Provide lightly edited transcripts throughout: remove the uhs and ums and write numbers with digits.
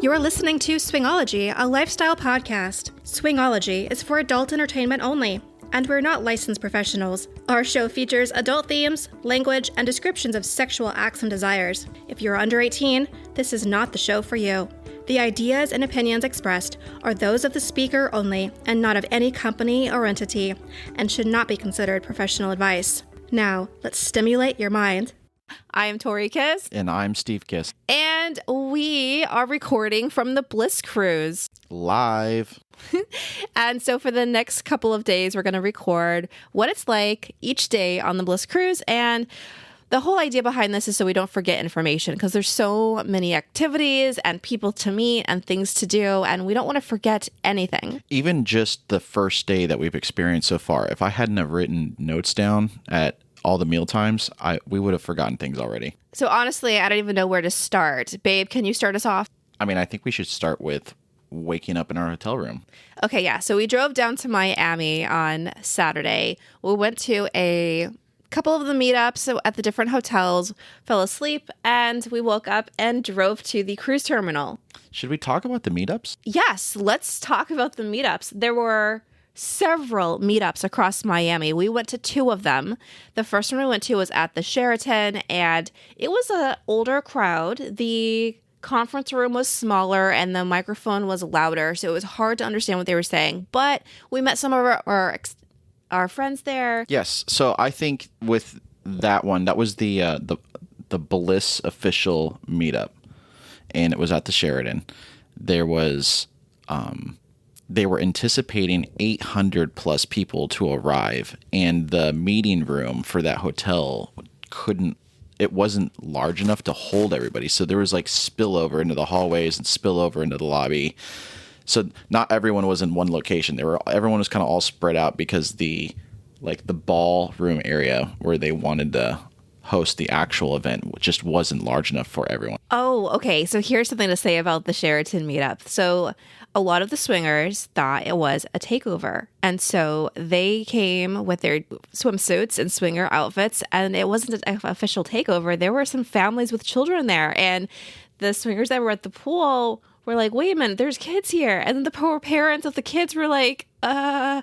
You're listening to Swingology, a lifestyle podcast. Swingology is for adult entertainment only, and we're not licensed professionals. Our show features adult themes, language, and descriptions of sexual acts and desires. If you're under 18, this is not the show for you. The ideas and opinions expressed are those of the speaker only and not of any company or entity, and should not be considered professional advice. Now, let's stimulate your mind. I am Tori Kist. And I'm Steve Kist. And we are recording from the Bliss Cruise. Live. And so for the next couple of days, we're going to record what it's like each day on the Bliss Cruise. And the whole idea behind this is so we don't forget information, because there's so many activities and people to meet and things to do, and we don't want to forget anything. Even just the first day that we've experienced so far, if I hadn't have written notes down at all the meal times, we would have forgotten things already. So honestly, I don't even know where to start. Babe, can you start us off? I mean, I think we should start with waking up in our hotel room. Okay, yeah. So we drove down to Miami on Saturday. We went to a couple of the meetups at the different hotels, fell asleep, and we woke up and drove to the cruise terminal. Should we talk about the meetups? Yes, let's talk about the meetups. There were several meetups across Miami. We went to two of them. The first one we went to was at the Sheraton, and it was an older crowd. The conference room was smaller and the microphone was louder, so it was hard to understand what they were saying. But we met some of our friends there. Yes. So I think with that one, that was the Bliss official meetup, and it was at the Sheraton. There was they were anticipating 800 plus people to arrive, and the meeting room for that hotel wasn't large enough to hold everybody. So there was like spillover into the hallways and spillover into the lobby. So not everyone was in one location. Everyone was kind of all spread out because the ballroom area where they wanted to host the actual event just wasn't large enough for everyone. Oh, okay. So here's something to say about the Sheraton meetup. So a lot of the swingers thought it was a takeover. And so they came with their swimsuits and swinger outfits, and it wasn't an official takeover. There were some families with children there, and the swingers that were at the pool were like, wait a minute, there's kids here. And then the poor parents of the kids were like, Yeah,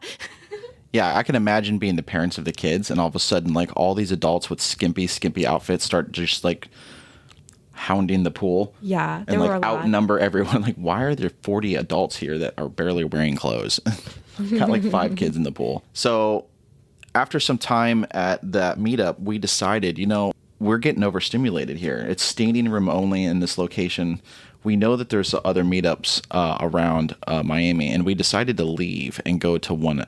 I can imagine being the parents of the kids, and all of a sudden, like, all these adults with skimpy outfits start just, like, hounding the pool. Yeah, and, like, outnumber everyone. Like, why are there 40 adults here that are barely wearing clothes? Got, like, 5 kids in the pool. So, after some time at that meetup, we decided, we're getting overstimulated here. It's standing room only in this location. We know that there's other meetups around Miami, and we decided to leave and go to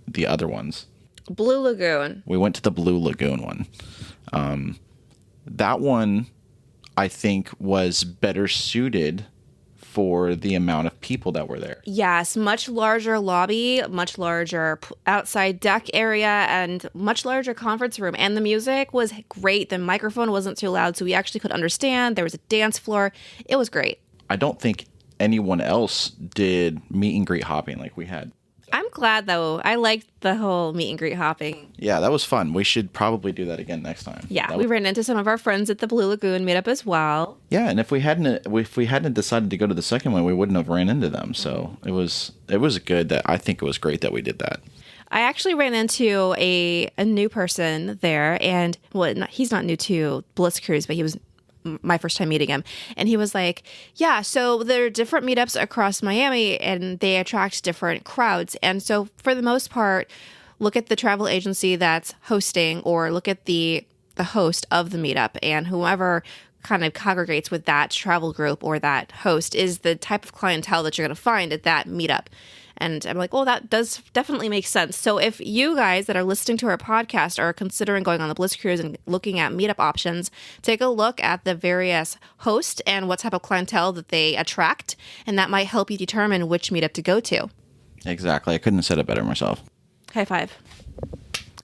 the other ones. Blue Lagoon. We went to the Blue Lagoon one. That one, I think, was better suited for the amount of people that were there. Yes, much larger lobby, much larger outside deck area, and much larger conference room. And the music was great. The microphone wasn't too loud, so we actually could understand. There was a dance floor. It was great. I don't think anyone else did meet and greet hopping like we had. I'm glad, though. I liked the whole meet and greet hopping. Yeah, that was fun. We should probably do that again next time. Yeah, we ran into some of our friends at the Blue Lagoon meetup as well. Yeah, and if we hadn't decided to go to the second one, we wouldn't have ran into them. So it was good. I think it was great that we did that. I actually ran into a new person there, and he's not new to Bliss Cruise, but he was my first time meeting him. And he was like, yeah, so there are different meetups across Miami and they attract different crowds. And so for the most part, look at the travel agency that's hosting, or look at the host of the meetup, and whoever kind of congregates with that travel group or that host is the type of clientele that you're going to find at that meetup. And I'm like, oh, that does definitely make sense. So if you guys that are listening to our podcast are considering going on the Bliss Cruise and looking at meetup options, take a look at the various hosts and what type of clientele that they attract, and that might help you determine which meetup to go to. Exactly. I couldn't have said it better myself. High five.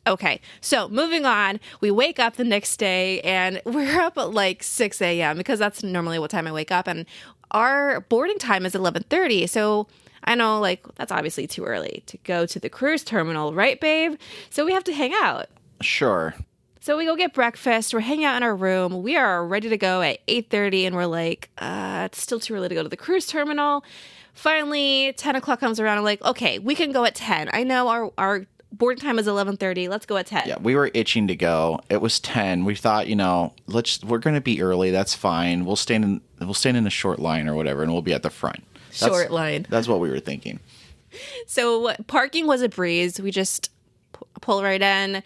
Okay, so moving on, we wake up the next day and we're up at like 6 a.m. because that's normally what time I wake up, and our boarding time is 11:30. So I know, like, that's obviously too early to go to the cruise terminal, right, babe? So we have to hang out. Sure. So we go get breakfast. We're hanging out in our room. We are ready to go at 8:30, and we're like, it's still too early to go to the cruise terminal. Finally, 10 o'clock comes around. I'm like, okay, we can go at 10. I know our boarding time is 11:30. Let's go at 10. Yeah, we were itching to go. It was 10. We thought, we're going to be early. That's fine. We'll stand in a short line or whatever, and we'll be at the front. Short line. That's what we were thinking. So parking was a breeze. We just pull right in.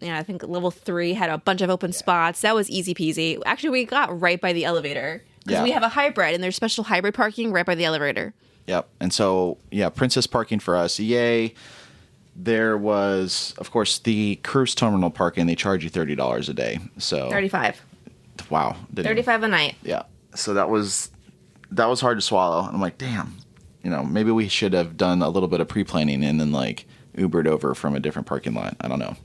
Yeah, I think level 3 had a bunch of open spots. That was easy peasy. Actually, we got right by the elevator because we have a hybrid, and there's special hybrid parking right by the elevator. Yep. And so, Princess parking for us. Yay. There was, of course, the cruise terminal parking. They charge you $30 a day. So $35. Wow. $35 a night. Yeah. So that was hard to swallow. And I'm like, damn. Maybe we should have done a little bit of pre-planning and then Ubered over from a different parking lot. I don't know.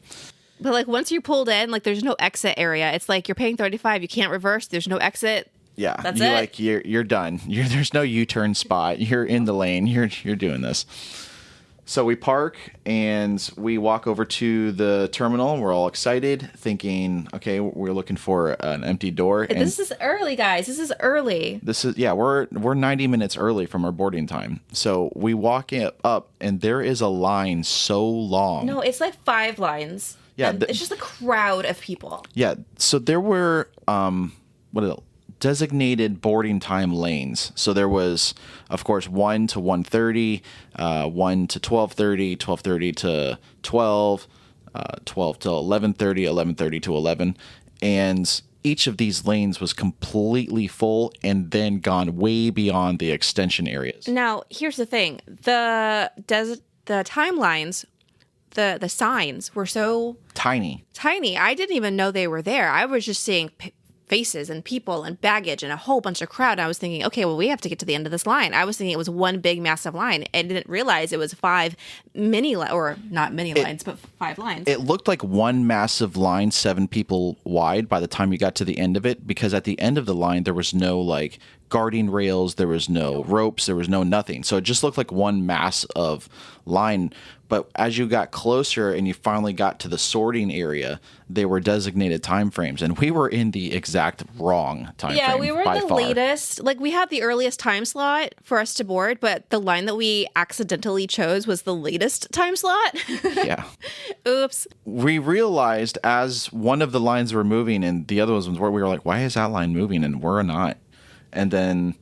But once you're pulled in, there's no exit area. It's you're paying $35. You can't reverse. There's no exit. Yeah. That's it. You're done. There's no U-turn spot. You're in the lane. You're doing this. So we park and we walk over to the terminal. We're all excited, thinking, okay, we're looking for an empty door. And this is early, guys. This is early. We're 90 minutes early from our boarding time. So we walk up and there is a line so long. No, it's 5 lines. Yeah. It's just a crowd of people. Yeah. So there were, designated boarding time lanes. So there was, of course, 1 to 1:30, 1 to 12:30, 12:30 to 12, 12 to 11:30, 11:30 to 11. And each of these lanes was completely full and then gone way beyond the extension areas. Now, here's the thing. The timelines, the signs were so Tiny. I didn't even know they were there. I was just seeing faces and people and baggage and a whole bunch of crowd. I was thinking, okay, well, we have to get to the end of this line. I was thinking it was one big, massive line. I didn't realize it was 5 not many lines, but 5 lines. It looked like one massive line, 7 people wide by the time you got to the end of it, because at the end of the line, there was no guarding rails, there was no ropes, there was no nothing. So it just looked like one mass of line. But as you got closer and you finally got to the sorting area, they were designated time frames, and we were in the exact wrong time frame. Yeah, we were by the far. latest. We had the earliest time slot for us to board, but the line that we accidentally chose was the latest time slot. Yeah. Oops. We realized as one of the lines were moving and the other ones were, we were like, why is that line moving and we're not? And then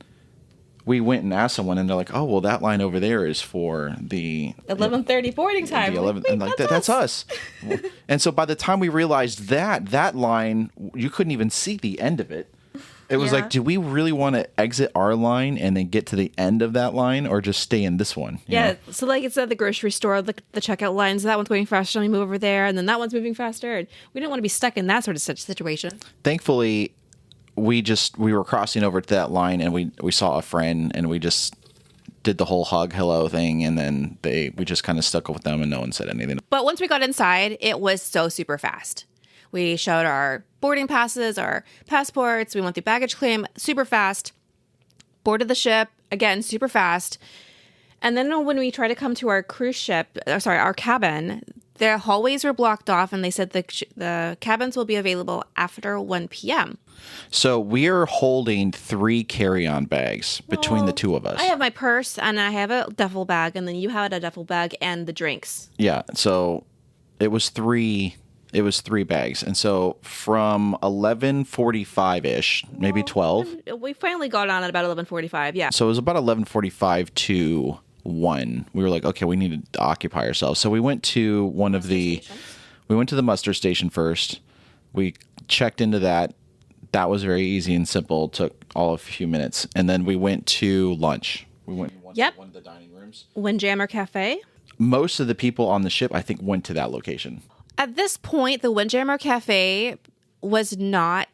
we went and asked someone, and they're like, "Oh, well, that line over there is for the 11:30 boarding time." The 11, and that's us. And so by the time we realized that line, you couldn't even see the end of it. It was do we really want to exit our line and then get to the end of that line, or just stay in this one? You know? So it's at the grocery store, the checkout lines. That one's going faster, and we move over there, and then that one's moving faster. And we didn't want to be stuck in that sort of situation. Thankfully, we were crossing over to that line, and we saw a friend, and we just did the whole hug hello thing, and then we just kind of stuck with them, and no one said anything. But once we got inside, it was so super fast. We showed our boarding passes, our passports. We went through baggage claim super fast. Boarded the ship again super fast. And then when we tried to come to our our cabin, the hallways were blocked off, and they said the cabins will be available after 1 p.m. So we're holding 3 carry-on bags between the two of us. I have my purse, and I have a duffel bag, and then you had a duffel bag and the drinks. Yeah, so it was 3 bags. And so from 11:45-ish, maybe 12. We finally got on at about 11:45, yeah. So it was about 11:45 to 1. We were like, okay, we need to occupy ourselves. So we went to we went to the muster station first. We checked into that. That was very easy and simple. Took all a few minutes. And then we went to lunch. We went to one of the dining rooms. Windjammer Cafe. Most of the people on the ship, I think, went to that location. At this point, the Windjammer Cafe was not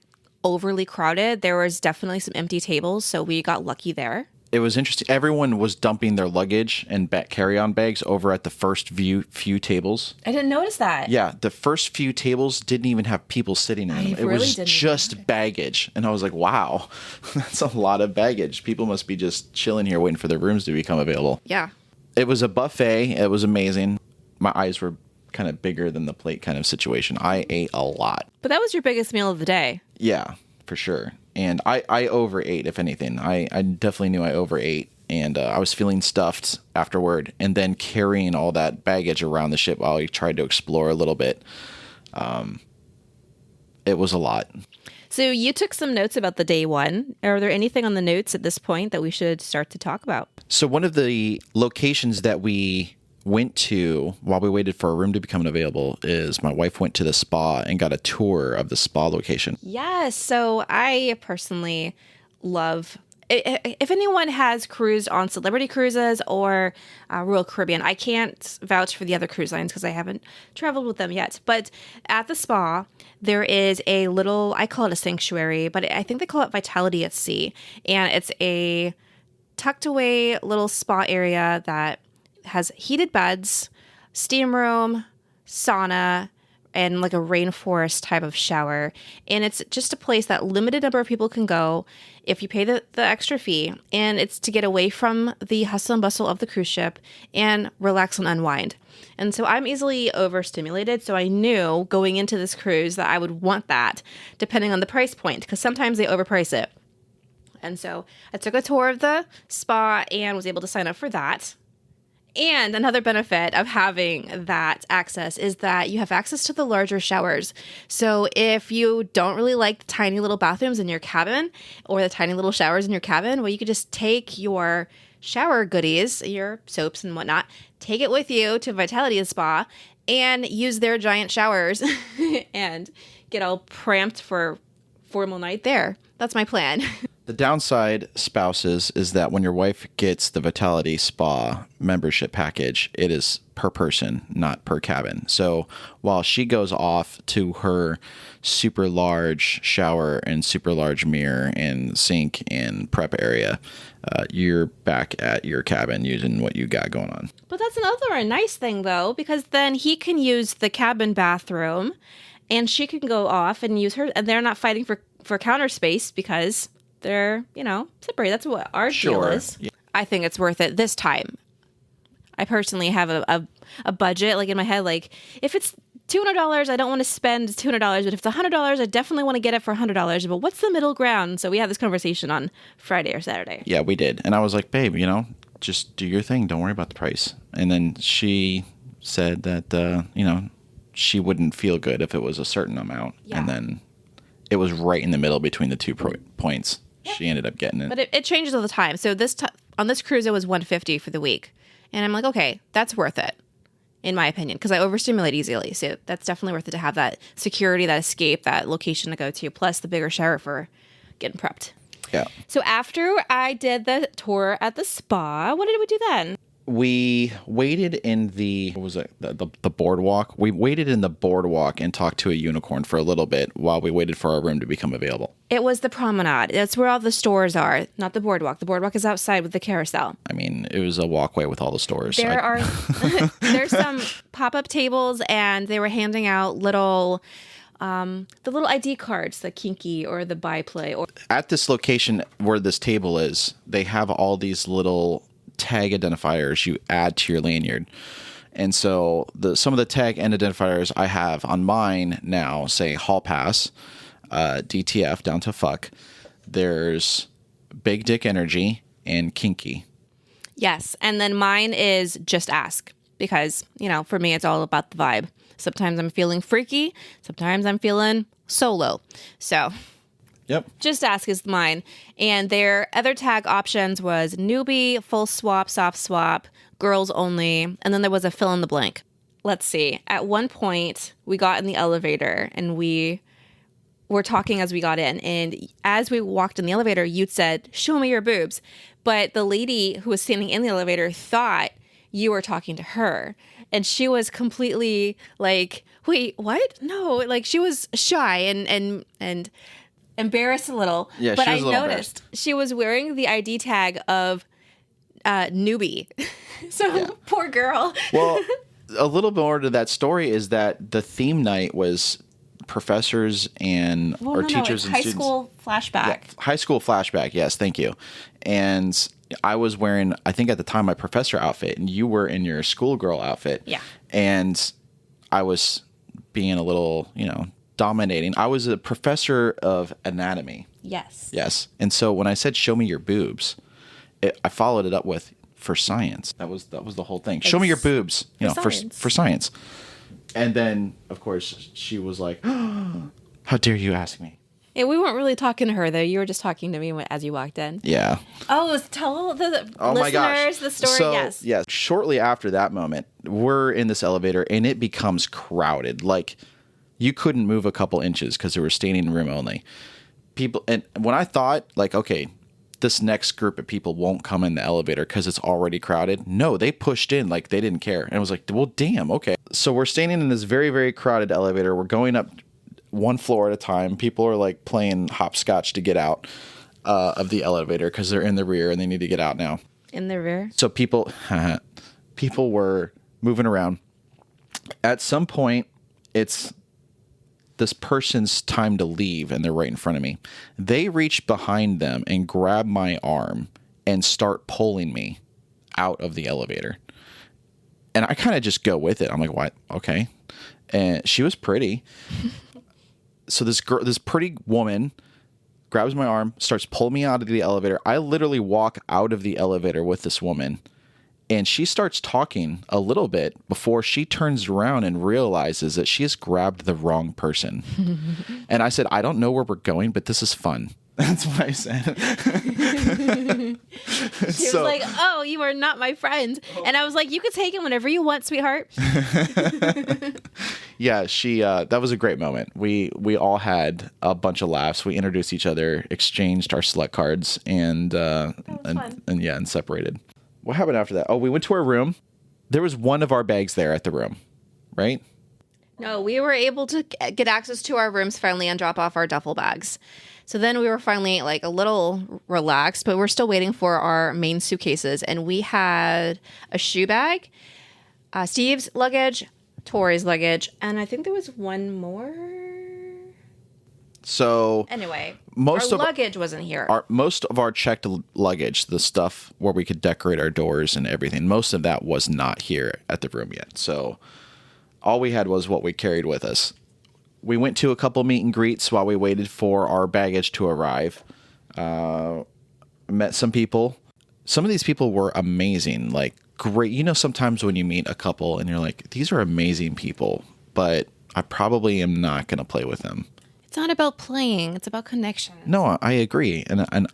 overly crowded. There was definitely some empty tables, so we got lucky there. It was interesting. Everyone was dumping their luggage and carry-on bags over at the first few tables. I didn't notice that. Yeah, the first few tables didn't even have people sitting in them. It was just baggage. And I was like, wow, that's a lot of baggage. People must be just chilling here waiting for their rooms to become available. Yeah. It was a buffet. It was amazing. My eyes were kind of bigger than the plate kind of situation. I ate a lot. But that was your biggest meal of the day. Yeah, for sure. And I overate, if anything. I definitely knew I overate. And I was feeling stuffed afterward. And then carrying all that baggage around the ship while we tried to explore a little bit. It was a lot. So you took some notes about the day one. Are there anything on the notes at this point that we should start to talk about? So one of the locations that we went to while we waited for a room to become available is my wife went to the spa and got a tour of the spa location. Yes. So I personally love, if anyone has cruised on Celebrity Cruises or Royal Caribbean, I can't vouch for the other cruise lines because I haven't traveled with them yet. But at the spa, there is a little, I call it a sanctuary, but I think they call it Vitality at Sea. And it's a tucked away little spa area that has heated beds, steam room, sauna, and like a rainforest type of shower. And it's just a place that limited number of people can go if you pay the extra fee. And it's to get away from the hustle and bustle of the cruise ship and relax and unwind. And so I'm easily overstimulated. So I knew going into this cruise that I would want that depending on the price point, because sometimes they overprice it. And so I took a tour of the spa and was able to sign up for that. And another benefit of having that access is that you have access to the larger showers. So if you don't really like the tiny little bathrooms in your cabin or the tiny little showers in your cabin, well, you could just take your shower goodies, your soaps and whatnot, take it with you to Vitality Spa and use their giant showers and get all pramped for formal night there. That's my plan. The downside, spouses, is that when your wife gets the Vitality Spa membership package, it is per person, not per cabin. So while she goes off to her super large shower and super large mirror and sink and prep area, you're back at your cabin using what you got going on. But that's another nice thing, though, because then he can use the cabin bathroom and she can go off and use her, and they're not fighting for counter space because they're, separate. That's what our deal is. Yeah. I think it's worth it this time. I personally have a budget, like in my head, like if it's $200, I don't want to spend $200, but if it's $100, I definitely want to get it for $100. But what's the middle ground? So we had this conversation on Friday or Saturday. Yeah, we did. And I was like, babe, just do your thing. Don't worry about the price. And then she said that, she wouldn't feel good if it was a certain amount. Yeah. And then it was right in the middle between the 2 points. Yep. She ended up getting it. But it changes all the time. So on this cruise, it was $150 for the week. And I'm like, okay, that's worth it, in my opinion, because I overstimulate easily. So that's definitely worth it to have that security, that escape, that location to go to, plus the bigger shower for getting prepped. Yeah. So after I did the tour at the spa, what did we do then? We waited in the boardwalk. We waited in the boardwalk and talked to a unicorn for a little bit while we waited for our room to become available. It was the promenade. That's where all the stores are, not the boardwalk. The boardwalk is outside with the carousel. I mean, it was a walkway with all the stores. There's some pop-up tables, and they were handing out little the little ID cards, the Kinky or the Byplay. At this location where this table is, they have all these little tag identifiers you add to your lanyard. And so some of the tag and identifiers I have on mine now say Hall Pass, DTF down to fuck. There's Big Dick Energy and Kinky. Yes. And then mine is Just Ask because, for me, it's all about the vibe. Sometimes I'm feeling freaky. Sometimes I'm feeling solo. So yep. Just Ask is mine. And their other tag options was newbie, full swap, soft swap, girls only, and then there was a fill in the blank. Let's see. At one point, we got in the elevator and we were talking as we got in. And as we walked in the elevator, you said, "Show me your boobs." But the lady who was standing in the elevator thought you were talking to her. And she was completely like, "Wait, what? No." Like she was shy and embarrassed a little. Yeah, but she was I noticed she was wearing the ID tag of newbie. So yeah. Poor girl. Well, a little more to that story is that the theme night was professors and teachers and students. High school flashback. Yeah, high school flashback. Yes, thank you. And I was wearing, I think at the time, my professor outfit, and you were in your schoolgirl outfit. Yeah. And I was being a little, dominating. I was a professor of anatomy. Yes. And so when I said, show me your boobs, I followed it up with, for science. That was the whole thing. Show me your boobs, for science. And then, of course, she was like, how dare you ask me? Yeah, we weren't really talking to her, though. You were just talking to me as you walked in. Yeah. Oh, tell the my listeners gosh. the story. So, yes. Yeah. Shortly after that moment, we're in this elevator, and it becomes crowded. Like, you couldn't move a couple inches because there was standing room only. People, and when I thought, like, okay, this next group of people won't come in the elevator because it's already crowded. No, they pushed in like they didn't care. And I was like, well, damn, okay. So we're standing in this very, very crowded elevator. We're going up one floor at a time. People are like playing hopscotch to get out of the elevator because they're in the rear and they need to get out now. In the rear? So people were moving around. At some point, it's this person's time to leave, and they're right in front of me. They reach behind them and grab my arm and start pulling me out of the elevator. And I kind of just go with it. I'm like, what? Okay. And she was pretty. So this pretty woman grabs my arm, starts pulling me out of the elevator. I literally walk out of the elevator with this woman, and she starts talking a little bit before she turns around and realizes that she has grabbed the wrong person. And I said, I don't know where we're going, but this is fun. That's what I said. She was like, oh, you are not my friend. And I was like, you can take it whenever you want, sweetheart. Yeah, that was a great moment. We all had a bunch of laughs. We introduced each other, exchanged our slut cards, and separated. What happened after that? Oh, we went to our room. There was one of our bags there at the room, right? No, we were able to get access to our rooms finally and drop off our duffel bags. So then we were finally like a little relaxed, but we're still waiting for our main suitcases. And we had a shoe bag, Steve's luggage, Tori's luggage, and I think there was one more. So anyway, most our of luggage wasn't here. Most of our checked luggage, the stuff where we could decorate our doors and everything, most of that was not here at the room yet. So all we had was what we carried with us. We went to a couple meet and greets while we waited for our baggage to arrive. Met some people. Some of these people were amazing, like great. Sometimes when you meet a couple and you're like, these are amazing people, but I probably am not going to play with them. It's not about playing. It's about connection. No, I agree. And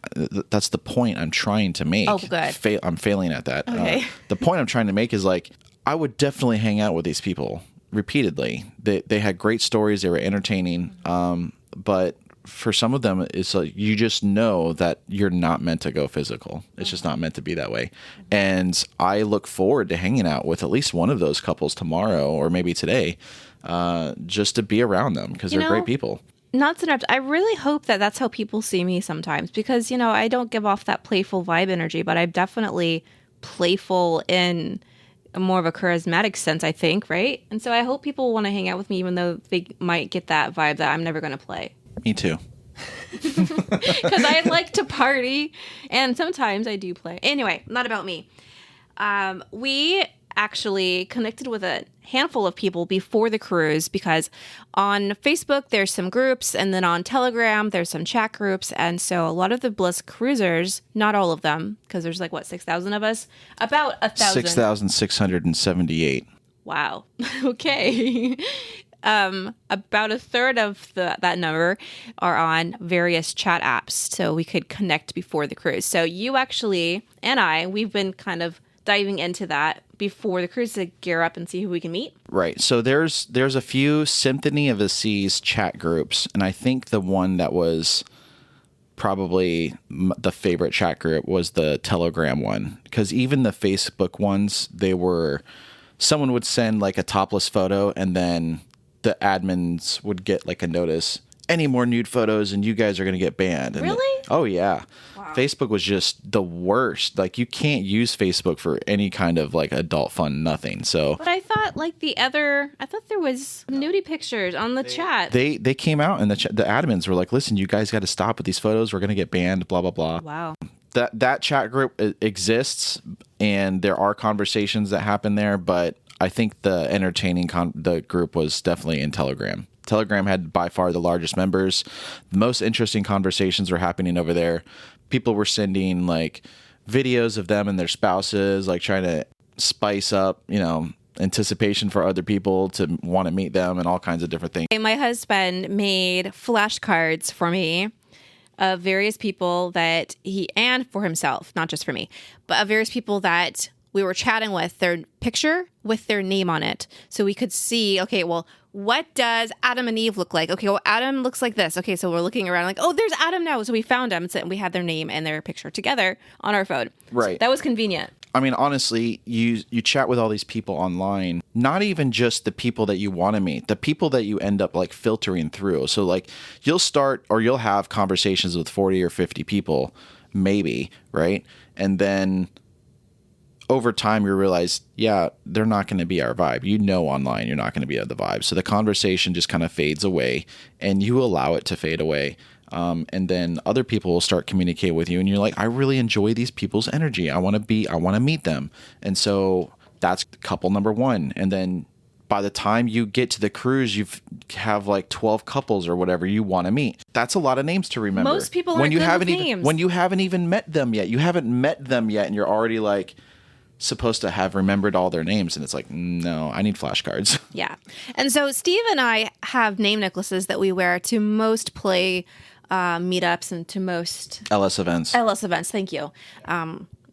that's the point I'm trying to make. Oh, good. I'm failing at that. Okay. The point I'm trying to make is like, I would definitely hang out with these people repeatedly. They had great stories. They were entertaining. But for some of them, it's like, you just know that you're not meant to go physical. It's just not meant to be that way. And I look forward to hanging out with at least one of those couples tomorrow or maybe today, just to be around them because they're great people. Not to interrupt, I really hope that that's how people see me sometimes because, I don't give off that playful vibe energy, but I'm definitely playful in more of a charismatic sense, I think, right? And so I hope people want to hang out with me even though they might get that vibe that I'm never going to play. Me too. Because I like to party, and sometimes I do play. Anyway, not about me. We actually connected with a handful of people before the cruise because on Facebook there's some groups, and then on Telegram there's some chat groups, and so a lot of the Bliss cruisers, not all of them, because there's like 6,000 of us, about 1,000. 6,678. Wow. Okay. About a third of that number are on various chat apps, so we could connect before the cruise. So you actually and we've been kind of diving into that before the cruise to gear up and see who we can meet. Right. So there's a few Symphony of the Seas chat groups, and I think the one that was probably the favorite chat group was the Telegram one, because even the Facebook ones, someone would send like a topless photo, and then the admins would get like a notice, any more nude photos and you guys are going to get banned. And really? Oh yeah. Wow. Facebook was just the worst. Like you can't use Facebook for any kind of like adult fun, nothing. So, but I thought there was nudie pictures on the chat. They came out and the admins were like, listen, you guys got to stop with these photos. We're going to get banned, blah, blah, blah. Wow. That chat group exists and there are conversations that happen there, but I think the entertaining the group was definitely in Telegram. Telegram had by far the largest members. The most interesting conversations were happening over there. People were sending like videos of them and their spouses, like trying to spice up, anticipation for other people to want to meet them and all kinds of different things. My husband made flashcards for me of various people that and for himself, not just for me, but of various people that we were chatting with, their picture with their name on it. So we could see, okay, well, what does Adam and Eve look like? Okay, well, Adam looks like this. Okay, so we're looking around like, oh, there's Adam now. So we found him and we had their name and their picture together on our phone. Right. So that was convenient. I mean, honestly, you chat with all these people online, not even just the people that you want to meet, the people that you end up like filtering through. So like you'll have conversations with 40 or 50 people, maybe, right? And over time, you realize, yeah, they're not going to be our vibe. Online, you're not going to be the vibe. So the conversation just kind of fades away and you allow it to fade away. And then other people will start communicating with you and you're like, I really enjoy these people's energy. I want to meet them. And so that's couple number one. And then by the time you get to the cruise, you have like 12 couples or whatever you want to meet. That's a lot of names to remember. Most people aren't good with names. When you haven't even met them yet. You haven't met them yet and you're already like supposed to have remembered all their names. And it's like, no, I need flashcards. Yeah. And so Steve and I have name necklaces that we wear to most play meetups and to most LS events. Thank you.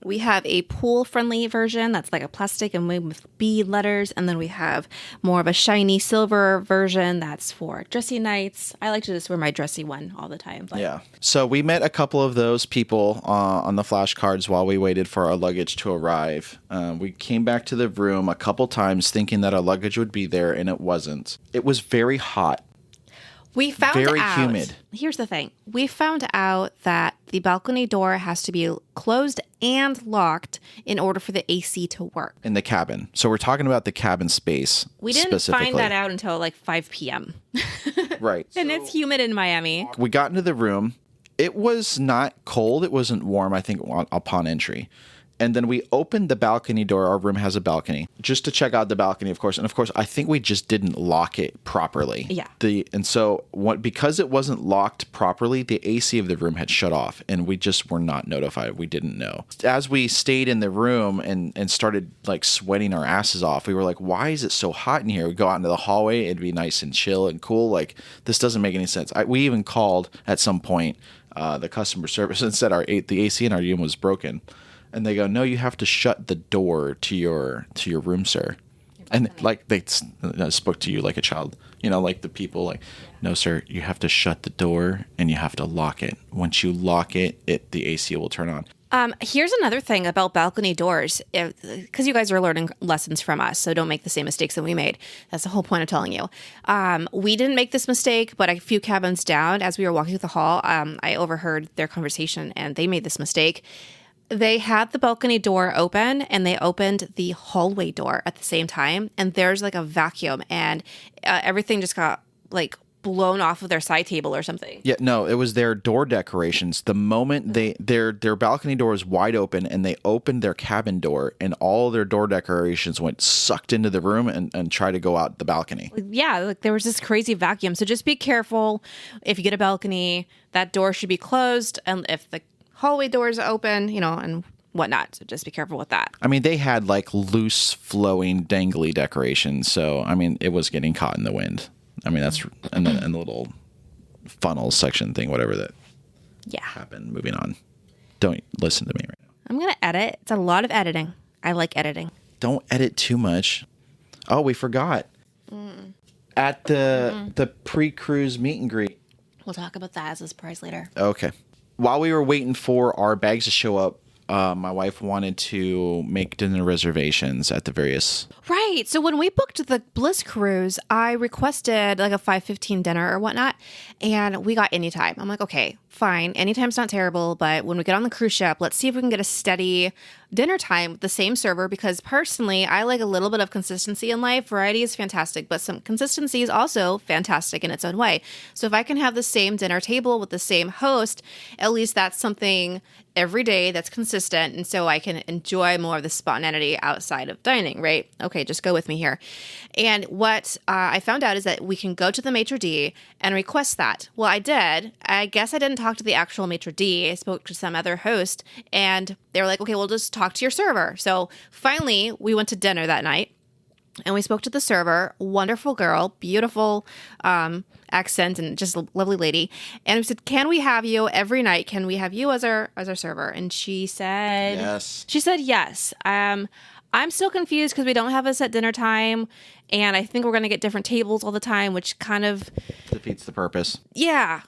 We have a pool-friendly version that's like a plastic and made with bead letters, and then we have more of a shiny silver version that's for dressy nights. I like to just wear my dressy one all the time. But. Yeah. So we met a couple of those people on the flashcards while we waited for our luggage to arrive. We came back to the room a couple times thinking that our luggage would be there, and it wasn't. It was very hot. We found very out. Humid. Here's the thing. We found out that the balcony door has to be closed and locked in order for the AC to work. In the cabin. So we're talking about the cabin space. We didn't find that out until like 5 p.m. Right. And it's humid in Miami. We got into the room. It was not cold. It wasn't warm, I think, upon entry. And then we opened the balcony door. Our room has a balcony just to check out the balcony, of course. And of course, I think we just didn't lock it properly. Yeah. Because it wasn't locked properly, the AC of the room had shut off and we just were not notified. We didn't know. As we stayed in the room and started like sweating our asses off, we were like, why is it so hot in here? We go out into the hallway. It'd be nice and chill and cool. Like, this doesn't make any sense. We even called at some point the customer service and said the AC in our room was broken. And they go, no, you have to shut the door to your room, sir. And like they spoke to you like a child, like the people like, no, sir, you have to shut the door and you have to lock it. Once you lock it, the AC will turn on. Here's another thing about balcony doors, because you guys are learning lessons from us, so don't make the same mistakes that we made. That's the whole point of telling you. We didn't make this mistake, but a few cabins down, as we were walking through the hall, I overheard their conversation and they made this mistake. They had the balcony door open and they opened the hallway door at the same time. And there's like a vacuum and everything just got like blown off of their side table or something. Yeah, no, it was their door decorations. The moment their balcony door was wide open and they opened their cabin door and all their door decorations went sucked into the room and tried to go out the balcony. Yeah, like there was this crazy vacuum. So just be careful if you get a balcony, that door should be closed. And if the hallway doors open, and whatnot. So just be careful with that. I mean, they had like loose, flowing, dangly decorations. So, I mean, it was getting caught in the wind. I mean, that's and the little funnel section thing, whatever that happened. Moving on. Don't listen to me right now. I'm going to edit. It's a lot of editing. I like editing. Don't edit too much. Oh, we forgot. At the pre-cruise meet and greet. We'll talk about that as a surprise later. Okay. While we were waiting for our bags to show up, my wife wanted to make dinner reservations at the various... Right. So when we booked the Bliss Cruise, I requested like a 5:15 dinner or whatnot, and we got anytime. I'm like, okay, fine. Anytime's not terrible, but when we get on the cruise ship, let's see if we can get a steady dinner time with the same server because personally, I like a little bit of consistency in life. Variety is fantastic, but some consistency is also fantastic in its own way. So if I can have the same dinner table with the same host, at least that's something every day that's consistent. And so I can enjoy more of the spontaneity outside of dining, right? Okay, just go with me here. And what I found out is that we can go to the maitre d' and request that. Well, I did. I guess I didn't talk to the actual maitre d'. I spoke to some other host and they were like, okay, we'll just talk to your server. So finally, we went to dinner that night. And we spoke to the server, wonderful girl, beautiful accent, and just a lovely lady. And we said, "Can we have you every night? Can we have you as our server?" And she said, Yes. She said yes. I'm still confused because we don't have a set dinner time, and I think we're going to get different tables all the time, which kind of Defeats the purpose. yeah.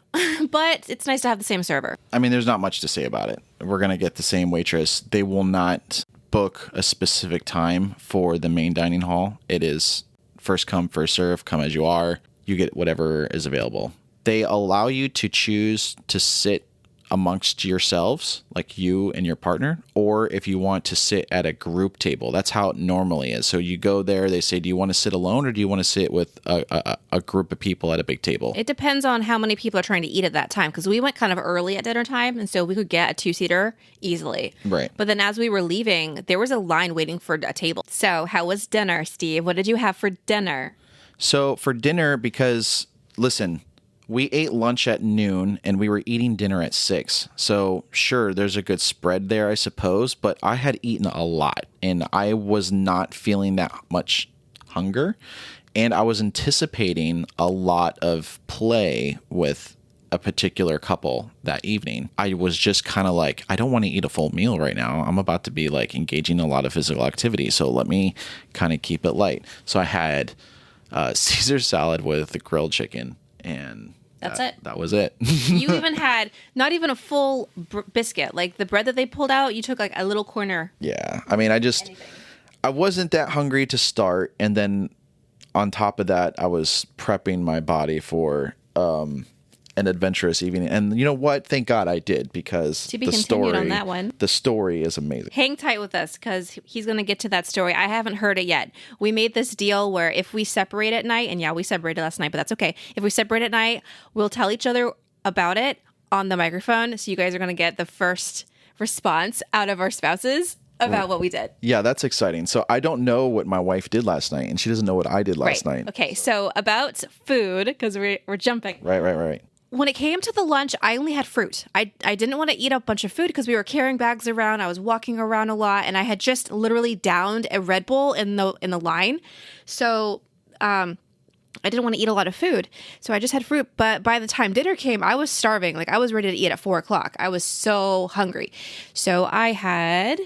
But it's nice to have the same server. I mean, there's not much to say about it. We're going to get the same waitress. They will not book a specific time for the main dining hall. It is first come, first serve, come as you are. You get whatever is available. They allow you to choose to sit amongst yourselves, like you and your partner, or if you want to sit at a group table. That's how it normally is. So you go there, they say, do you want to sit alone or do you want to sit with a group of people at a big table? It depends on how many people are trying to eat at that time, because we went kind of early at dinner time, and so we could get a two-seater easily. Right. But then as we were leaving, there was a line waiting for a table. So how was dinner, Steve? What did you have for dinner? So for dinner, because, listen, we ate lunch at noon and we were eating dinner at 6. So sure, there's a good spread there, I suppose, but I had eaten a lot and I was not feeling that much hunger. And I was anticipating a lot of play with a particular couple that evening. I was just kind of like, I don't want to eat a full meal right now. I'm about to be like engaging in a lot of physical activity. So let me kind of keep it light. So I had Caesar salad with the grilled chicken, and That's it. That was it. You even had not even a full biscuit. Like the bread that they pulled out, you took like a little corner. Yeah. I mean, I wasn't that hungry to start. And then on top of that, I was prepping my body for an adventurous evening. And you know what? Thank God I did, because To be continued on that one. The story is amazing. Hang tight with us because he's going to get to that story. I haven't heard it yet. We made this deal where if we separate at night, and yeah, we separated last night, but that's okay. If we separate at night, we'll tell each other about it on the microphone. So you guys are going to get the first response out of our spouses about what we did. Yeah, that's exciting. So I don't know what my wife did last night, and she doesn't know what I did last night. Okay, so about food, because we're jumping. Right. When it came to the lunch, I only had fruit. I didn't want to eat a bunch of food because we were carrying bags around. I was walking around a lot, and I had just literally downed a Red Bull in the line. So I didn't want to eat a lot of food. So I just had fruit. But by the time dinner came, I was starving. Like I was ready to eat at 4:00. I was so hungry. So I had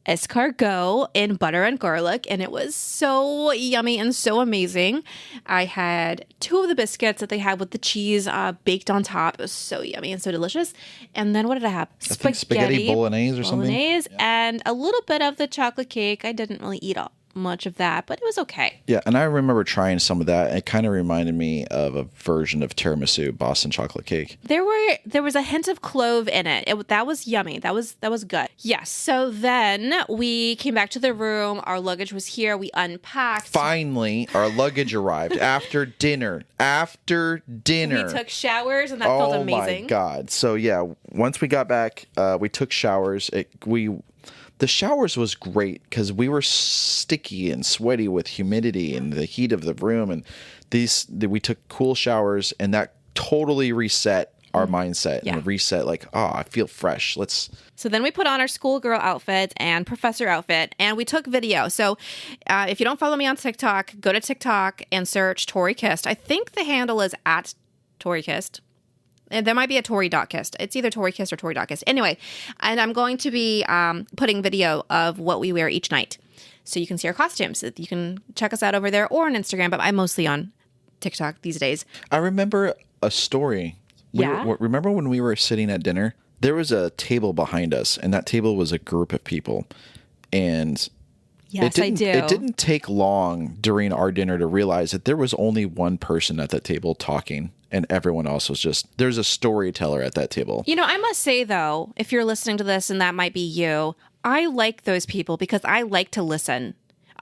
escargot in butter and garlic, and it was so yummy and so amazing. I had 2 of the biscuits that they had with the cheese baked on top. It was so yummy and so delicious. And then what did I have? I think spaghetti bolognese or something. And a little bit of the chocolate cake. I didn't really eat much of that, but it was okay. Yeah, and I remember trying some of that. It kind of reminded me of a version of tiramisu, Boston chocolate cake. There was a hint of clove in it. That was yummy. That was good. Yes. So then we came back to the room. Our luggage was here. We unpacked. Finally, our luggage arrived after dinner. We took showers, and that felt amazing. Oh my God. So yeah, once we got back, we took showers. The showers was great because we were sticky and sweaty with humidity and the heat of the room, and we took cool showers, and that totally reset our mindset and reset like, I feel fresh. So then we put on our schoolgirl outfit and professor outfit, and we took video. So if you don't follow me on TikTok, go to TikTok and search Tori Kist. I think the handle is at Tori Kist. And there might be a Tori.Kist. It's either Tori Kist or Tori.Kist. Anyway, and I'm going to be putting video of what we wear each night. So you can see our costumes. You can check us out over there or on Instagram, but I'm mostly on TikTok these days. I remember a story. Remember when we were sitting at dinner? There was a table behind us, and that table was a group of people. And yes, I do. It didn't take long during our dinner to realize that there was only one person at that table talking, and everyone else was there's a storyteller at that table. You know, I must say, though, if you're listening to this and that might be you, I like those people because I like to listen.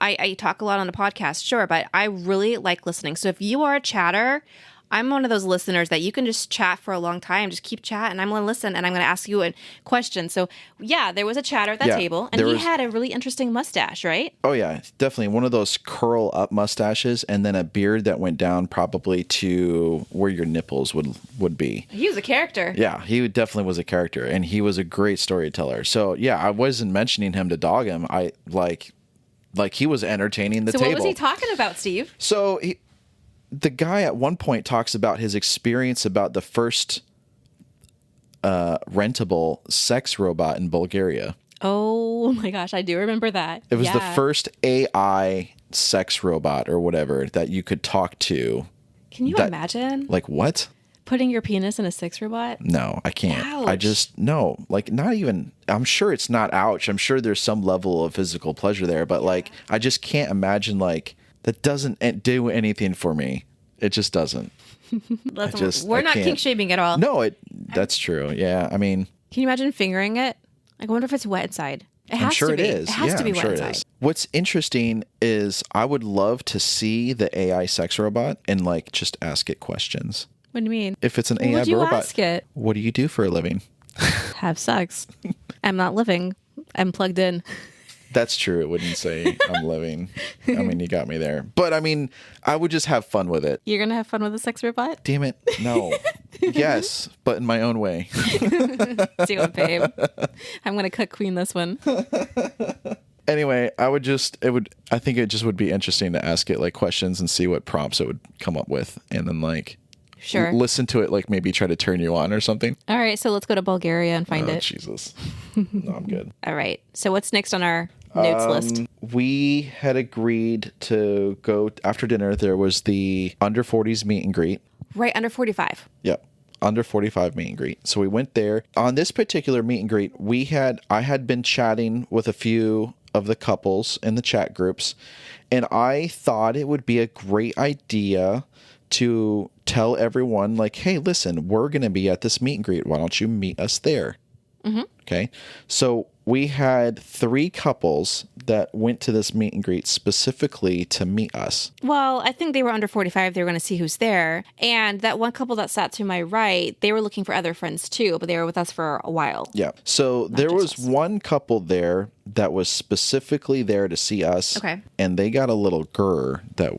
I talk a lot on the podcast, sure, but I really like listening. So if you are a chatter, I'm one of those listeners that you can just chat for a long time, just keep chatting. I'm going to listen and I'm going to ask you a question. So yeah, there was a chatter at that table and he had a really interesting mustache, right? Oh yeah, definitely one of those curl up mustaches and then a beard that went down probably to where your nipples would be. He was a character. Yeah, he definitely was a character and he was a great storyteller. So yeah, I wasn't mentioning him to dog him. I like he was entertaining the table. So what was he talking about, Steve? So the guy at one point talks about his experience about the first rentable sex robot in Bulgaria. Oh my gosh, I do remember that. It was the first AI sex robot or whatever that you could talk to. Can you imagine? Like what? Putting your penis in a sex robot? No, I can't. Ouch. I just, no, like not even, I'm sure it's not ouch. I'm sure there's some level of physical pleasure there, but like, I just can't imagine like, that doesn't do anything for me. It just doesn't. We're not kink shaming at all. No, that's true. Yeah. I mean, can you imagine fingering it? Like, I wonder if it's wet inside. It has I'm sure to be. it is. It has to be wet inside. What's interesting is I would love to see the AI sex robot and like just ask it questions. What do you mean? If it's an AI would you robot, ask it? What do you do for a living? Have sex. I'm not living. I'm plugged in. That's true. It wouldn't say I'm living. I mean, you got me there. But I mean, I would just have fun with it. You're going to have fun with a sex robot? Damn it. No. Yes, but in my own way. Do it, babe. I'm going to cook queen this one. Anyway, I think it just would be interesting to ask it like questions and see what prompts it would come up with. And then like, sure, listen to it, like maybe try to turn you on or something. All right. So let's go to Bulgaria and find it. Jesus. No, I'm good. All right. So what's next on our notes list? We had agreed to go after dinner. There was the under 40s meet and greet. Right. Under 45. Yep. Under 45 meet and greet. So we went there. On this particular meet and greet, I had been chatting with a few of the couples in the chat groups, and I thought it would be a great idea to tell everyone like, hey, listen, we're going to be at this meet and greet. Why don't you meet us there? Mm-hmm. Okay. So we had 3 couples that went to this meet and greet specifically to meet us. Well, I think they were under 45. They were going to see who's there. And that one couple that sat to my right, they were looking for other friends too, but they were with us for a while. Yeah. So there was one couple there that was specifically there to see us. Okay. And they got a little grr that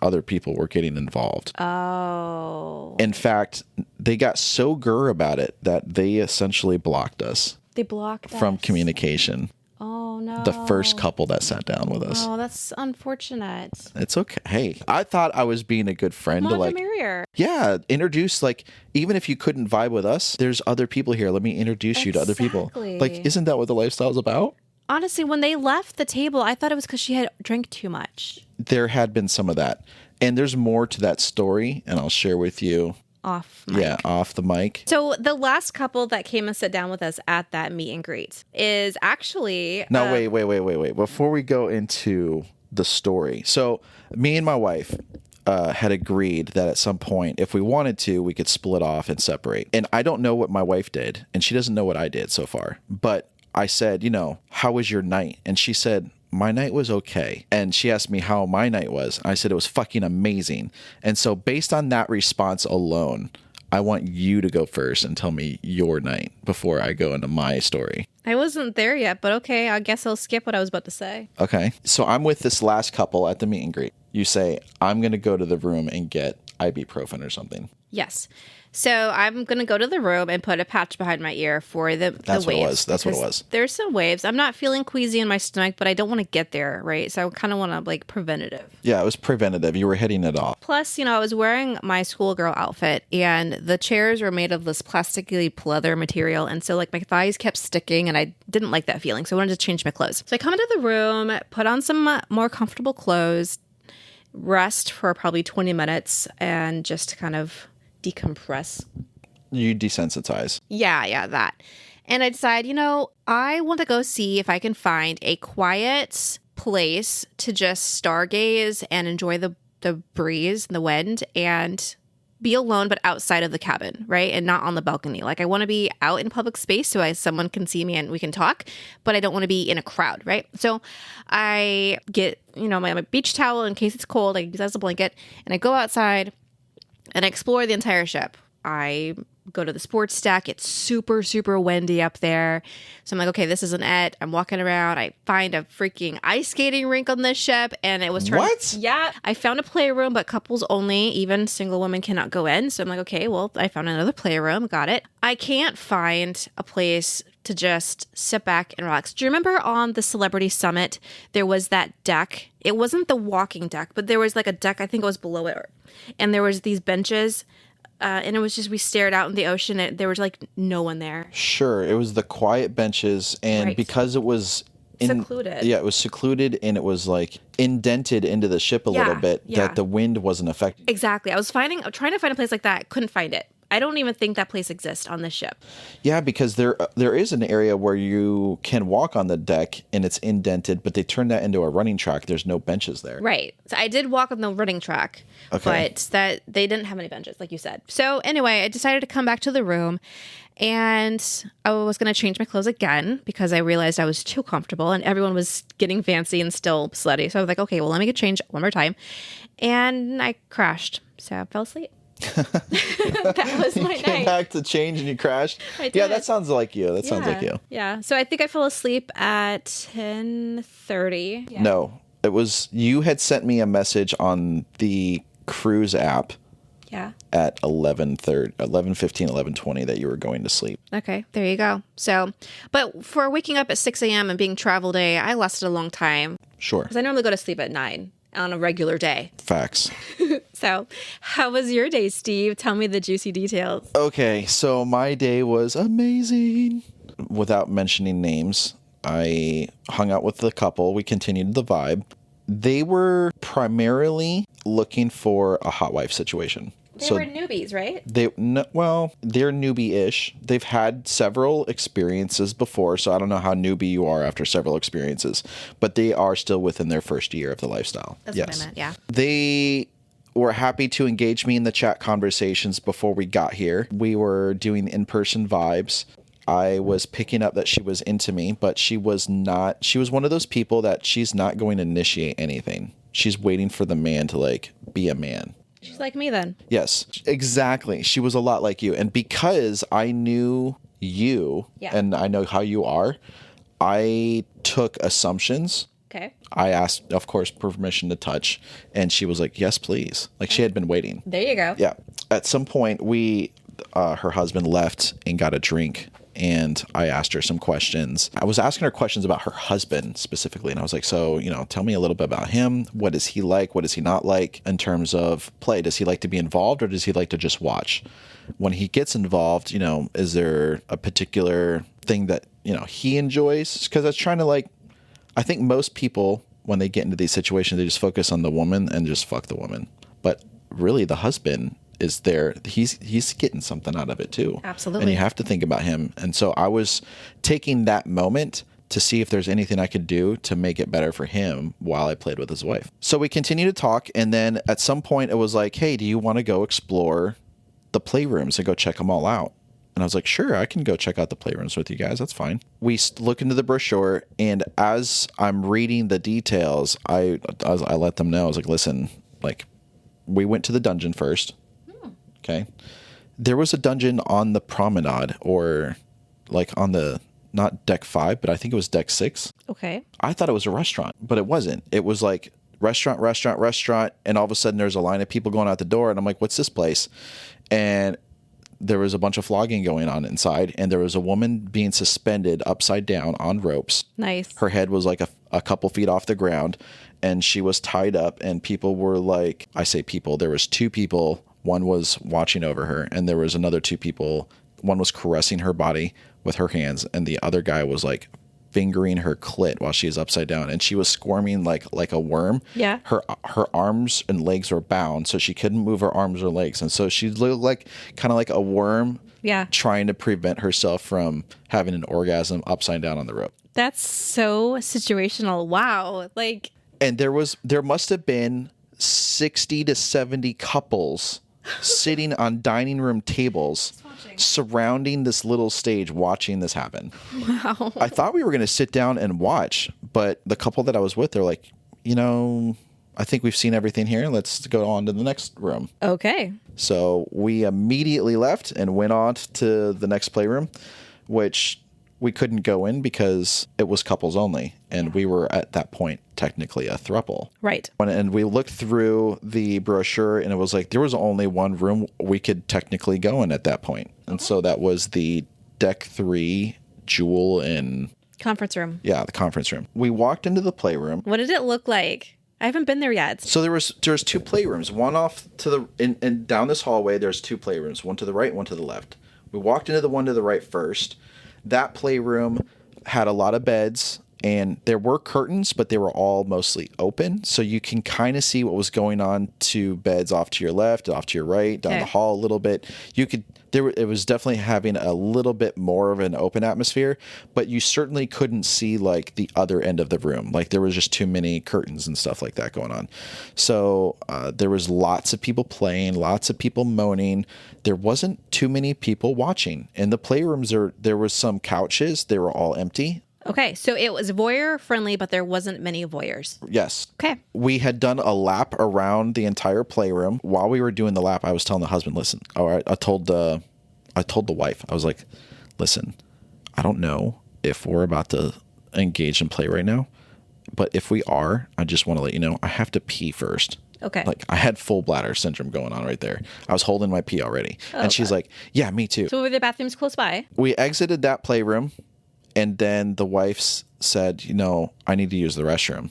other people were getting involved. Oh. In fact, they got so grr about it that they essentially blocked us. They blocked from us. Communication. Oh, no. The first couple that sat down with us. Oh, that's unfortunate. It's okay. Hey, I thought I was being a good friend to like, merrier. Yeah, introduce, like, even if you couldn't vibe with us, there's other people here. Let me introduce you to other people. Like, isn't that what the lifestyle's about? Honestly, when they left the table, I thought it was because she had drank too much. There had been some of that. And there's more to that story, and I'll share with you. Off mic. Yeah, off the mic. So the last couple that came and sat down with us at that meet and greet is actually... No, wait. Before we go into the story. So me and my wife had agreed that at some point, if we wanted to, we could split off and separate. And I don't know what my wife did, and she doesn't know what I did so far. But I said, how was your night? And she said, my night was okay. And she asked me how my night was. I said it was fucking amazing. And so based on that response alone, I want you to go first and tell me your night before I go into my story. I wasn't there yet, but okay, I guess I'll skip what I was about to say. Okay. So I'm with this last couple at the meet and greet. You say, I'm going to go to the room and get ibuprofen or something. Yes. So I'm going to go to the room and put a patch behind my ear for the That's waves. That's what it was. There's some waves. I'm not feeling queasy in my stomach, but I don't want to get there, right? So I kind of want to like preventative. Yeah, it was preventative. You were hitting it off. Plus, I was wearing my schoolgirl outfit and the chairs were made of this plasticky pleather material. And so like my thighs kept sticking and I didn't like that feeling. So I wanted to change my clothes. So I come into the room, put on some more comfortable clothes, rest for probably 20 minutes and just kind of decompress. You desensitize. Yeah, that. And I decide, I want to go see if I can find a quiet place to just stargaze and enjoy the breeze, the wind, and be alone, but outside of the cabin, right? And not on the balcony. Like I want to be out in public space so someone can see me and we can talk, but I don't want to be in a crowd, right? So I get, my beach towel in case it's cold. I use that as a blanket and I go outside and I explore the entire ship. I go to the sports deck. It's super, super windy up there. So I'm like, okay, this isn't it. I'm walking around. I find a freaking ice skating rink on this ship. And it was turned. What? Yeah. I found a playroom, but couples only. Even single women cannot go in. So I'm like, okay, well, I found another playroom. Got it. I can't find a place to just sit back and relax. Do you remember on the Celebrity Summit, there was that deck? It wasn't the walking deck, but there was like a deck. I think it was below it. And there was these benches. And it was just, we stared out in the ocean. There was like no one there. Sure. It was the quiet benches. And Right. because it was Secluded. Yeah, it was secluded and it was like indented into the ship a little bit that the wind wasn't affecting. Exactly. I was trying to find a place like that. Couldn't find it. I don't even think that place exists on this ship. Yeah, because there is an area where you can walk on the deck and it's indented, but they turned that into a running track. There's no benches there. Right. So I did walk on the running track, but that they didn't have any benches, like you said. So anyway, I decided to come back to the room and I was going to change my clothes again because I realized I was too comfortable and everyone was getting fancy and still slutty. So I was like, okay, well, let me get changed one more time. And I crashed. So I fell asleep. That was my You came night. back to change and you crashed? I did. Yeah, that sounds like you. That sounds like you. Yeah. So I think I fell asleep at 10:30. Yeah. No, it was you had sent me a message on the cruise app Yeah. at 11:15, 11:20 that you were going to sleep. Okay. There you go. So, but for waking up at 6 a.m. and being travel day, I lasted a long time Sure. because I normally go to sleep at 9 on a regular day. Facts. So, how was your day, Steve? Tell me the juicy details. Okay, so my day was amazing. Without mentioning names, I hung out with the couple. We continued the vibe. They were primarily looking for a hot wife situation. They were newbies, right? They're newbie-ish. They've had several experiences before, so I don't know how newbie you are after several experiences, but they are still within their first year of the lifestyle. That's what I meant, yeah. They were happy to engage me in the chat conversations before we got here. We were doing in-person vibes. I was picking up that she was into me, but she was not. She was one of those people that she's not going to initiate anything. She's waiting for the man to like be a man. She's like me then. Yes, exactly. She was a lot like you. And because I knew you and I know how you are, I took assumptions. Okay. I asked, of course, permission to touch. And she was like, yes, please. Like she had been waiting. There you go. Yeah. At some point, her husband left and got a drink. And I asked her some questions. I was asking her questions about her husband specifically. And I was like, so, tell me a little bit about him. What is he like? What is he not like in terms of play? Does he like to be involved or does he like to just watch? When he gets involved, is there a particular thing that, he enjoys? Because I was trying to I think most people, when they get into these situations, they just focus on the woman and just fuck the woman. But really the husband is there. He's getting something out of it too. Absolutely. And you have to think about him. And so I was taking that moment to see if there's anything I could do to make it better for him while I played with his wife. So we continued to talk. And then at some point it was like, hey, do you want to go explore the playrooms and go check them all out? And I was like, sure, I can go check out the playrooms with you guys. That's fine. We look into the brochure. And as I'm reading the details, I let them know. I was like, listen, we went to the dungeon first. Okay. There was a dungeon on the promenade or on the, not deck 5, but I think it was deck 6. Okay. I thought it was a restaurant, but it wasn't. It was restaurant. And all of a sudden there's a line of people going out the door. And I'm like, what's this place? And there was a bunch of flogging going on inside. And there was a woman being suspended upside down on ropes. Nice. Her head was a couple feet off the ground. And she was tied up. And people were I say people, there was 2 people. One was watching over her, and there was another 2 people. One was caressing her body with her hands, and the other guy was fingering her clit while she was upside down, and she was squirming like a worm. Yeah. Her arms and legs were bound, so she couldn't move her arms or legs, and so she looked kind of like a worm. Yeah. Trying to prevent herself from having an orgasm upside down on the rope. That's so situational. Wow. And there must have been 60 to 70 couples sitting on dining room tables surrounding this little stage watching this happen. Wow. I thought we were going to sit down and watch, but the couple that I was with, they're like, I think we've seen everything here. Let's go on to the next room. Okay. So we immediately left and went on to the next playroom, which we couldn't go in because it was couples only. And we were at that point technically a throuple. Right. And we looked through the brochure and it was like there was only one room we could technically go in at that point. And so that was the deck 3 Jewel and Conference room. Yeah, the conference room. We walked into the playroom. What did it look like? I haven't been there yet. So there's 2 playrooms. One off to the and down this hallway. There's 2 playrooms. One to the right, one to the left. We walked into the one to the right first. That playroom had a lot of beds, and there were curtains, but they were all mostly open, so you can kind of see what was going on to beds off to your left, off to your right, down the hall a little bit. It was definitely having a little bit more of an open atmosphere, but you certainly couldn't see like the other end of the room. Like there was just too many curtains and stuff like that going on. So there was lots of people playing, lots of people moaning. There wasn't too many people watching. In the playrooms, there was some couches. They were all empty. Okay, so it was voyeur friendly, but there wasn't many voyeurs. Yes. Okay. We had done a lap around the entire playroom. While we were doing the lap, I was telling the husband, listen, all right, I told the wife, I was like, listen, I don't know if we're about to engage in play right now, but if we are, I just want to let you know, I have to pee first. Okay. Like I had full bladder syndrome going on right there. I was holding my pee already. And she's like, yeah, me too. So were the bathrooms close by? We exited that playroom. And then the wife said, I need to use the restroom.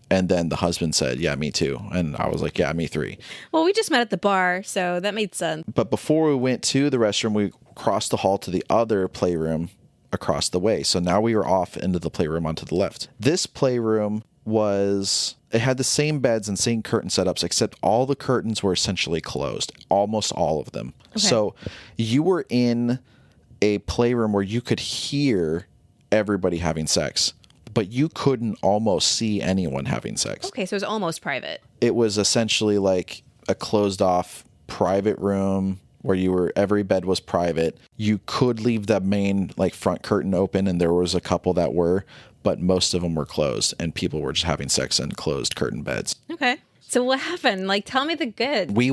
And then the husband said, yeah, me too. And I was like, yeah, me 3. Well, we just met at the bar, so that made sense. But before we went to the restroom, we crossed the hall to the other playroom across the way. So now we were off into the playroom onto the left. This playroom it had the same beds and same curtain setups, except all the curtains were essentially closed, almost all of them. Okay. So you were in a playroom where you could hear everybody having sex, but you couldn't almost see anyone having sex. Okay, so it was almost private. It was essentially like a closed off private room where every bed was private. You could leave the main like front curtain open, and there was a couple that were, but most of them were closed, and people were just having sex in closed curtain beds. Okay. So what happened? Like, tell me the good. We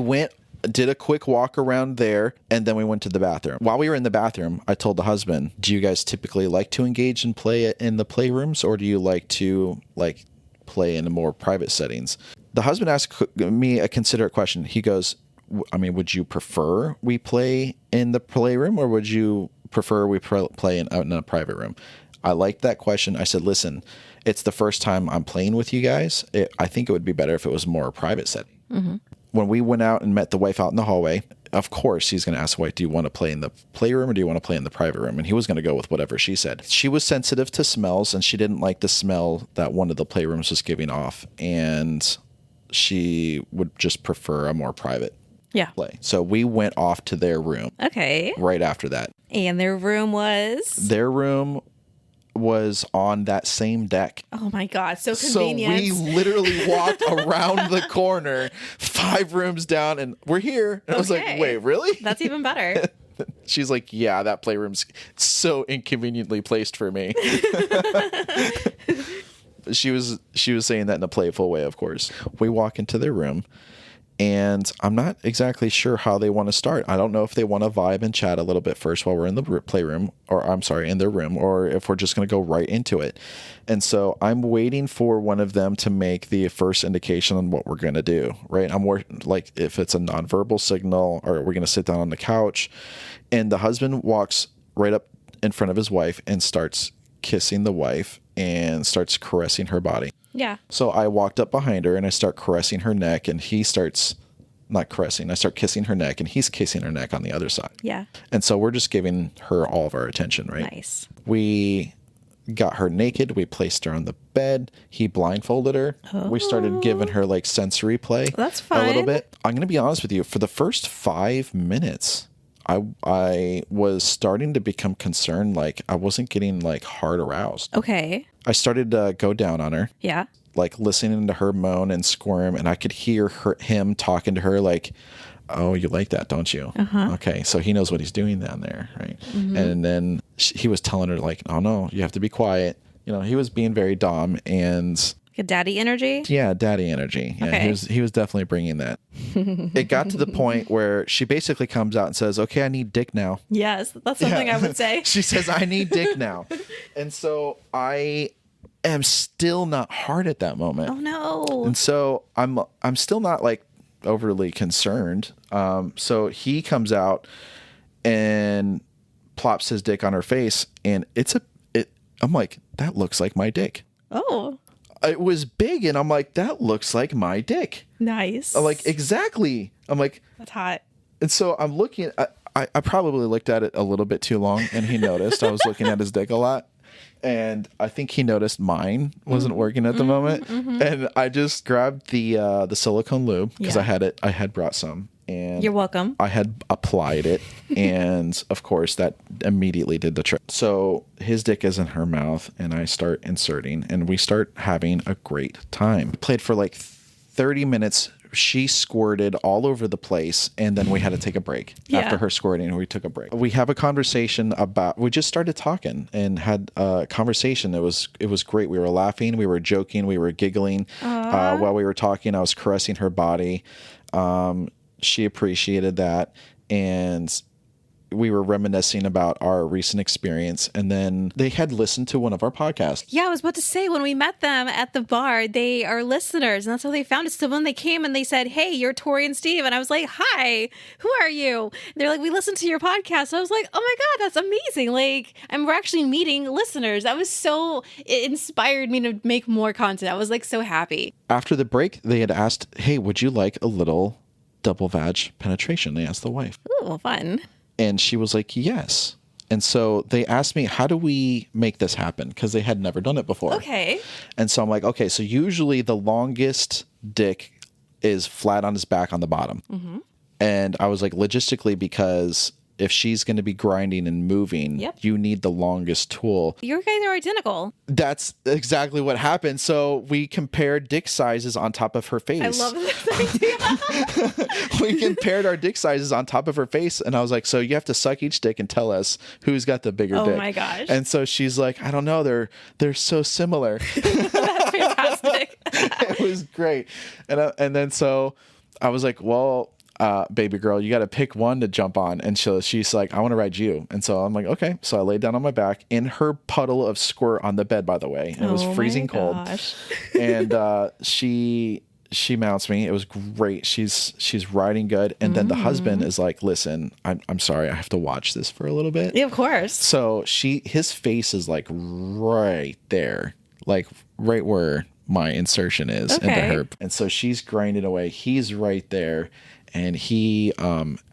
did a quick walk around there, and then we went to the bathroom. While we were in the bathroom, I told the husband, do you guys typically like to engage and play in the playrooms, or do you like to play in more private settings? The husband asked me a considerate question. He goes, would you prefer we play in the playroom, or would you prefer we play out in a private room? I liked that question. I said, listen, it's the first time I'm playing with you guys. I think it would be better if it was more a private setting. Mm-hmm. When we went out and met the wife out in the hallway, of course, he's going to ask the wife, do you want to play in the playroom or do you want to play in the private room? And he was going to go with whatever she said. She was sensitive to smells, and she didn't like the smell that one of the playrooms was giving off. And she would just prefer a more private play. So we went off to their room. Okay. Right after that. And their room was? Their room was on that same deck. Oh my God, so convenient. So we literally walked around the corner 5 rooms down, and we're here. And I was like, wait, really? That's even better. She's like, yeah, that playroom's so inconveniently placed for me. She was saying that in a playful way, of course. We walk into their room, and I'm not exactly sure how they want to start. I don't know if they want to vibe and chat a little bit first while we're in the playroom, or in their room, or if we're just going to go right into it. And so I'm waiting for one of them to make the first indication on what we're going to do, right? I'm more like if it's a nonverbal signal, or we're going to sit down on the couch. And the husband walks right up in front of his wife and starts kissing the wife and starts caressing her body. Yeah. So I walked up behind her and I start caressing her neck, and he starts not caressing. I start kissing her neck, and he's kissing her neck on the other side. Yeah. And so we're just giving her all of our attention, right? Nice. We got her naked. We placed her on the bed. He blindfolded her. Oh. We started giving her like sensory play. That's fine. A little bit. I'm going to be honest with you. For the first 5 minutes, I was starting to become concerned. Like I wasn't getting like hard aroused. Okay. I started to go down on her. Yeah. Like listening to her moan and squirm, and I could hear him talking to her like, oh, you like that, don't you? Okay, so he knows what he's doing down there, right? And then he was telling her like, oh no, you have to be quiet. You know, he was being very dom and Like daddy energy? yeah, daddy energy. Yeah, Okay. he was definitely bringing that. It got to the point where she basically comes out and says, okay, I need dick now. Yes, that's something I would say. She says, I need dick now. And so I am still not hard at that moment. Oh no. And so I'm still not like overly concerned. So he comes out and plops his dick on her face, and I'm like, that looks like my dick. Oh, It was big, and I'm like, that looks like my dick. nice. I'm like, exactly. I'm like, That's hot. and so I'm looking. I probably looked at it a little bit too long, and he noticed I was looking at his dick a lot. And I think he noticed mine wasn't working at the moment, and I just grabbed the silicone lube because Yeah. I had brought some, and You're welcome. I had applied it, and of course that immediately did the trick. So his dick is in her mouth, and I start inserting, and we start having a great time. We played for like 30 minutes. She squirted all over the place, and then we had to take a break. Yeah. After her squirting, we took a break. We have a conversation we just started talking and had a conversation. It was great. We were laughing, we were joking, we were giggling while we were talking. I was caressing her body. She appreciated that, and we were reminiscing about our recent experience, and then they had listened to one of our podcasts. Yeah, I was about to say, when we met them at the bar, they are listeners, and that's how they found us. So when they came and they said, hey, you're Tori and Steve, and I was like, hi, who are you? And they're like, we listened to your podcast. I was like, oh my God, that's amazing. Like, and we're actually meeting listeners. It inspired me to make more content. I was like so happy. After the break, they had asked, hey, would you like a little double vag penetration? They asked the wife. Ooh, fun. And she was like, yes. And so they asked me, how do we make this happen? Because they had never done it before. Okay. And so I'm like, okay, so usually the longest dick is flat on his back on the bottom. And I was like, logistically, because if she's going to be grinding and moving, Yep. you need the longest tool. Your guys are identical. That's exactly what happened. So we compared dick sizes on top of her face. I love this idea. We compared our dick sizes on top of her face, and I was like, so you have to suck each dick and tell us who's got the bigger Oh dick. my gosh. And so she's like, I don't know, they're so similar. That's fantastic. It was great. And then so I was like, well, baby girl, you got to pick one to jump on. And she's like, I want to ride you. And so I'm like, okay. So I laid down on my back in her puddle of squirt on the bed, by the way. And it was freezing cold. And she mounts me. It was great. She's riding good. And then the husband is like, listen, I'm sorry, I have to watch this for a little bit. Yeah, of course. So his face is like right there, like right where my insertion is into her. And so she's grinding away. He's right there. And he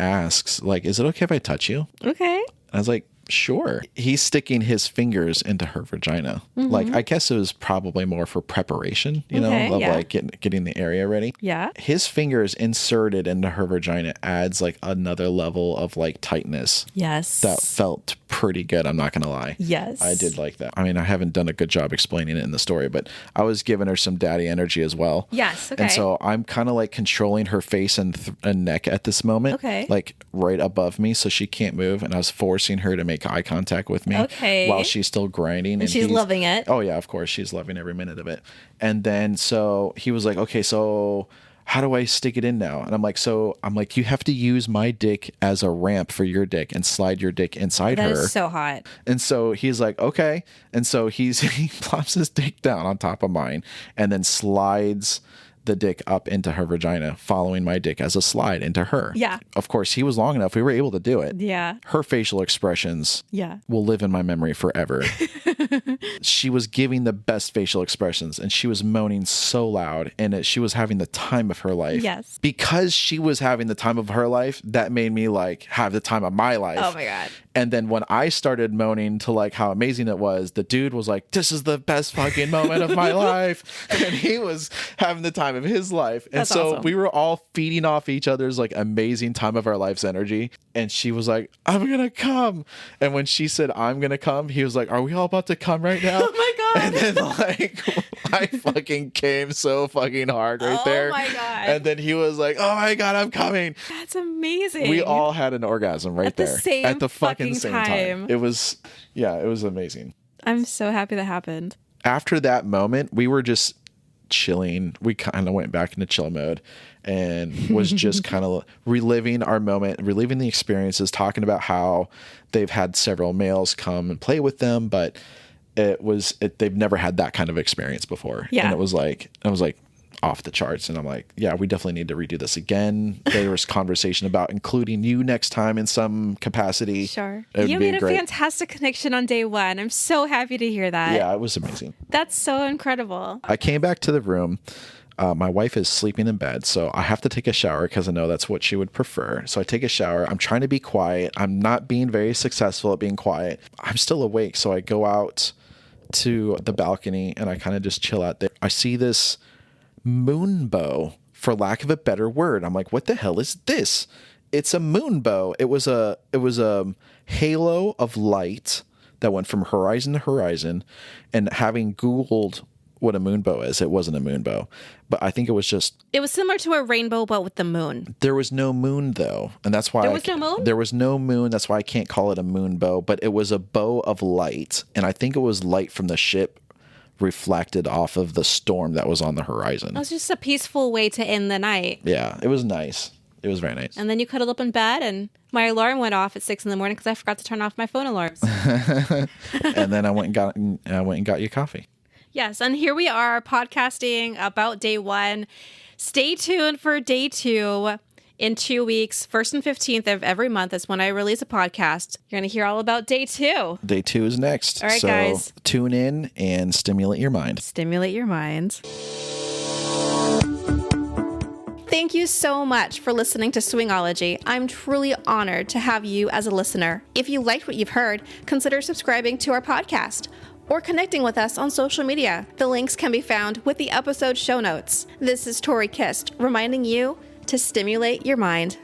asks, like, is it okay if I touch you? Okay. I was like, sure. He's sticking his fingers into her vagina. Like, I guess it was probably more for preparation, you know, of like getting the area ready. Yeah. His fingers inserted into her vagina adds like another level of like tightness. Yes. That felt pretty good. I'm not going to lie. Yes. I did like that. I mean, I haven't done a good job explaining it in the story, but I was giving her some daddy energy as well. Yes. Okay. And so I'm kind of like controlling her face and neck at this moment. Okay. Like right above me so she can't move. And I was forcing her to make eye contact with me. Okay. While she's still grinding. And she's loving it. Oh, yeah, of course. She's loving every minute of it. And then so he was like, okay, so how do I stick it in now? And I'm like, you have to use my dick as a ramp for your dick and slide your dick inside her. That is so hot. And so he's like, okay. And so he plops his dick down on top of mine and then slides the dick up into her vagina, following my dick as a slide into her. Yeah. Of course, he was long enough. We were able to do it. Yeah. Her facial expressions Yeah. will live in my memory forever. She was giving the best facial expressions, and she was moaning so loud, and she was having the time of her life. Yes. Because she was having the time of her life, that made me like have the time of my life. Oh my God. And then when I started moaning to like how amazing it was, the dude was like, this is the best fucking moment of my life. And he was having the time of his life. And That's so awesome. we were all feeding off each other's like amazing time of our life's energy. And she was like, I'm going to come. And when she said, I'm going to come, he was like, are we all about to come right now? Oh my God. And then like I fucking came so fucking hard right there. Oh my God. And then he was like, oh my God, I'm coming. That's amazing. We all had an orgasm right there. At the fucking same time. It was amazing. I'm so happy that happened. After that moment, we were just chilling. We kind of went back into chill mode and was just kind of reliving our moment, reliving the experiences, talking about how they've had several males come and play with them, but they've never had that kind of experience before. Yeah. And I was like off the charts. And I'm like, yeah, we definitely need to redo this again. There was conversation about including you next time in some capacity. Sure. You made a fantastic connection on day one. I'm so happy to hear that. Yeah, it was amazing. That's so incredible. I came back to the room. My wife is sleeping in bed, so I have to take a shower because I know that's what she would prefer. So I take a shower. I'm trying to be quiet. I'm not being very successful at being quiet. I'm still awake, so I go out to the balcony and I kind of just chill out there. I see this moonbow, for lack of a better word. I'm like, what the hell is this? It's a moonbow. It was a halo of light that went from horizon to horizon. And having Googled what a moonbow is, it wasn't a moonbow, but I think it was similar to a rainbow, but with the moon. There was no moon though. And that's why there was no moon? There was no moon. That's why I can't call it a moonbow, but it was a bow of light. And I think it was light from the ship reflected off of the storm that was on the horizon. It was just a peaceful way to end the night. Yeah, it was nice. It was very nice. And then you cuddled up in bed and my alarm went off at 6 a.m. because I forgot to turn off my phone alarms. And then I went and got you coffee. Yes, and here we are podcasting about day one. Stay tuned for day two. In 2 weeks, 1st and 15th of every month is when I release a podcast. You're going to hear all about day two. Day two is next. All right, guys. Tune in and stimulate your mind. Stimulate your mind. Thank you so much for listening to Swingology. I'm truly honored to have you as a listener. If you liked what you've heard, consider subscribing to our podcast or connecting with us on social media. The links can be found with the episode show notes. This is Tori Kist, reminding you to stimulate your mind.